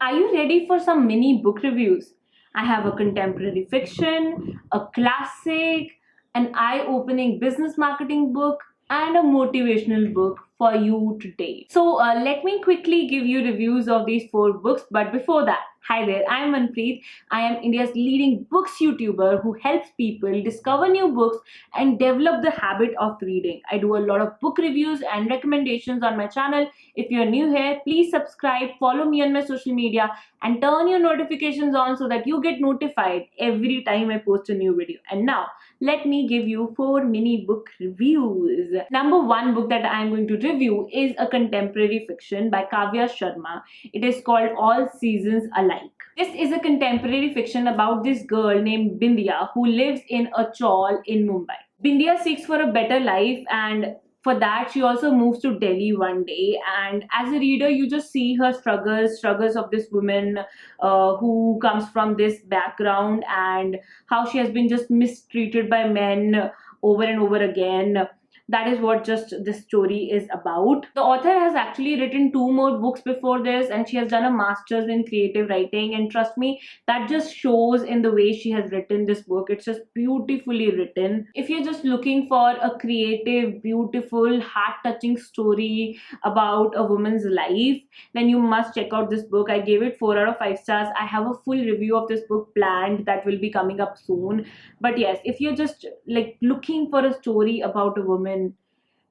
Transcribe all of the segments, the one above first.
Are you ready for some mini book reviews? I have a contemporary fiction, a classic, an eye opening business marketing book, and a motivational book for you today. So, let me quickly give you reviews of these four books. But before that, hi there, I am Manpreet. I am India's leading books YouTuber who helps people discover new books and develop the habit of reading. I do a lot of book reviews and recommendations on my channel. If you're new here, please subscribe, follow me on my social media, and turn your notifications on so that you get notified every time I post a new video. And now, let me give you four mini book reviews. Number one book that I am going to review is a contemporary fiction by Kavya Sharma. It is called All Seasons Alike. This is a contemporary fiction about this girl named Bindia who lives in a chawl in Mumbai. Bindia seeks for a better life, and for that she also moves to Delhi one day, and as a reader you just see her struggles of this woman who comes from this background, and how she has been just mistreated by men over and over again. That is what just this story is about. The author has actually written two more books before this, and she has done a master's in creative writing, and trust me, that just shows in the way she has written this book. It's just beautifully written. If you're just looking for a creative, beautiful, heart-touching story about a woman's life, then you must check out this book. I gave it 4 out of 5 stars. I have a full review of this book planned that will be coming up soon. But yes, if you're just like looking for a story about a woman,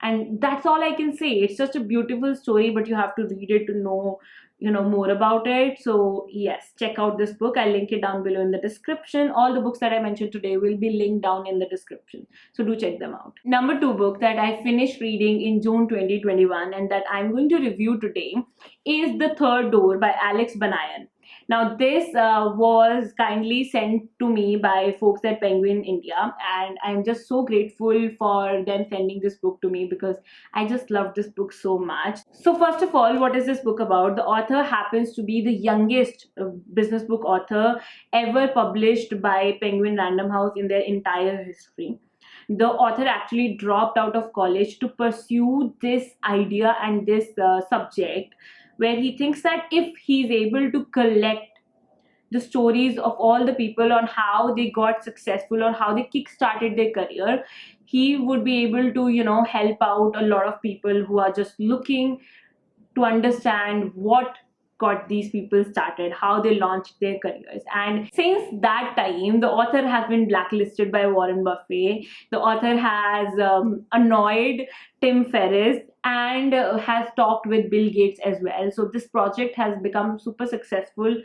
and that's all I can say. It's just a beautiful story, but you have to read it to know more about it. So yes, check out this book. I'll link it down below in the description. All the books that I mentioned today will be linked down in the description, so do check them out. Number two book that I finished reading in June 2021 and that I'm going to review today is The Third Door by Alex Banayan. Now, this was kindly sent to me by folks at Penguin India, and I'm just so grateful for them sending this book to me because I just love this book so much. So, first of all, what is this book about? The author happens to be the youngest business book author ever published by Penguin Random House in their entire history. The author actually dropped out of college to pursue this idea and this subject, where he thinks that if he's able to collect the stories of all the people on how they got successful or how they kick-started their career, he would be able to help out a lot of people who are just looking to understand what got these people started, how they launched their careers. And since that time, the author has been blacklisted by Warren Buffett. The author has annoyed Tim Ferriss and has talked with Bill Gates as well. So this project has become super successful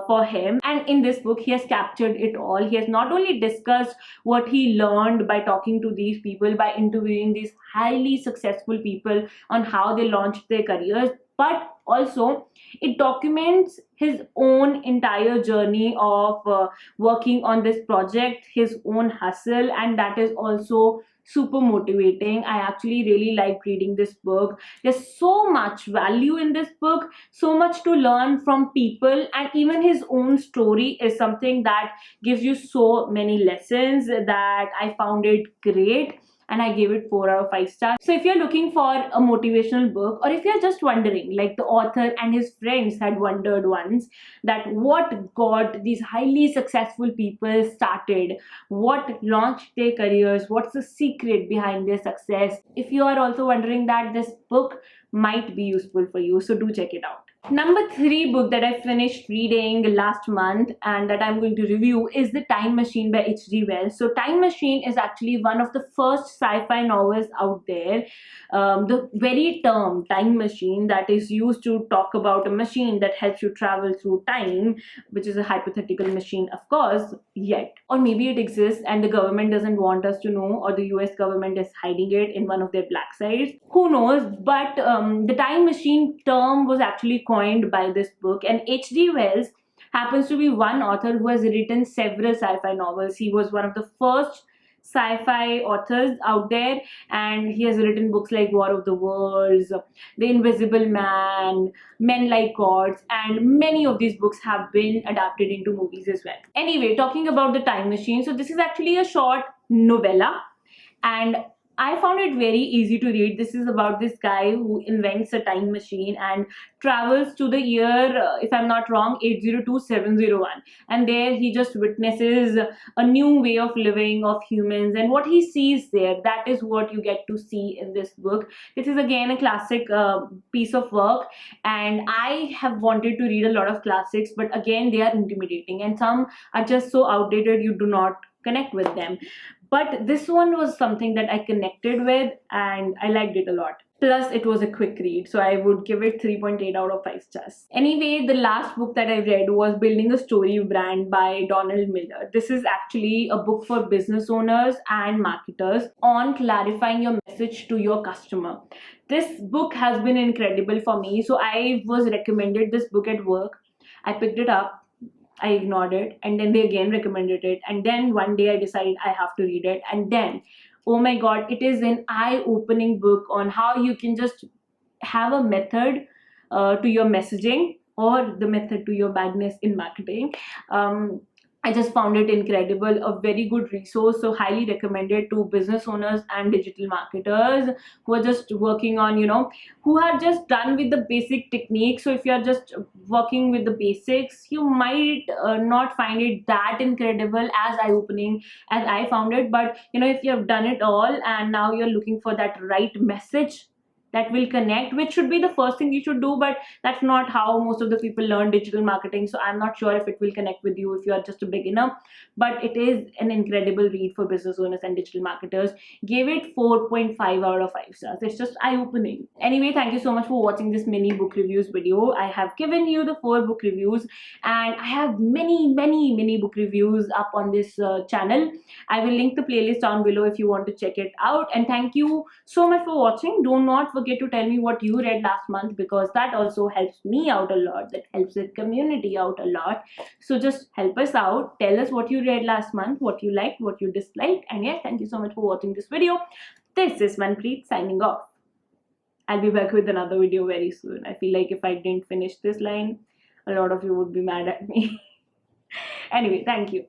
for him. And in this book, he has captured it all. He has not only discussed what he learned by talking to these people, by interviewing these highly successful people on how they launched their careers, but also it documents his own entire journey of working on this project, his own hustle, and that is also super motivating. I actually really like reading this book. There's so much value in this book, so much to learn from people, and even his own story is something that gives you so many lessons that I found it great, and I gave it 4 out of 5 stars. So if you're looking for a motivational book, or if you're just wondering, like the author and his friends had wondered once, that what got these highly successful people started, what launched their careers, what's the secret behind their success, if you are also wondering that, this book might be useful for you, so do check it out. Number 3 book that I finished reading last month and that I'm going to review is The Time Machine by H.G. Wells. So Time Machine is actually one of the first sci-fi novels out there. The very term time machine that is used to talk about a machine that helps you travel through time, which is a hypothetical machine, of course, yet. Or maybe it exists and the government doesn't want us to know, or the US government is hiding it in one of their black sites. Who knows? But the time machine term was actually coined by this book, and H.G. Wells happens to be one author who has written several sci-fi novels. He was one of the first sci-fi authors out there, and he has written books like War of the Worlds, The Invisible Man, Men Like Gods, and many of these books have been adapted into movies as well. Anyway, talking about The Time Machine, so this is actually a short novella, and I found it very easy to read. This is about this guy who invents a time machine and travels to the year, if I'm not wrong, 802701. And there he just witnesses a new way of living of humans, and what he sees there, that is what you get to see in this book. This is again a classic piece of work, and I have wanted to read a lot of classics, but again, they are intimidating, and some are just so outdated you do not connect with them. But this one was something that I connected with and I liked it a lot. Plus, it was a quick read, so I would give it 3.8 out of 5 stars. Anyway, the last book that I read was Building a Story Brand by Donald Miller. This is actually a book for business owners and marketers on clarifying your message to your customer. This book has been incredible for me, so I was recommended this book at work. I picked it up, I ignored it, and then they again recommended it, and then one day I decided I have to read it, and then, oh my god, it is an eye-opening book on how you can just have a method to your messaging, or the method to your badness in marketing. I just found it incredible, a very good resource, so highly recommended to business owners and digital marketers who are just working on, who are just done with the basic techniques. So if you are just working with the basics, you might not find it that incredible as eye-opening as I found it. But if you have done it all and now you're looking for that right message that will connect, which should be the first thing you should do, but that's not how most of the people learn digital marketing, so I'm not sure if it will connect with you if you are just a beginner. But it is an incredible read for business owners and digital marketers. Gave it 4.5 out of 5 stars. It's just eye-opening. Anyway, thank you so much for watching this mini book reviews video. I have given you the 4 book reviews, and I have many book reviews up on this channel. I will link the playlist down below if you want to check it out. And thank you so much for watching. Do not forget to tell me what you read last month, because that also helps me out a lot. That helps the community out a lot. So just help us out. Tell us what you read last month, what you liked, what you disliked. And yeah, thank you so much for watching this video. This is Manpreet signing off. I'll be back with another video very soon. I feel like if I didn't finish this line, a lot of you would be mad at me. Anyway, thank you.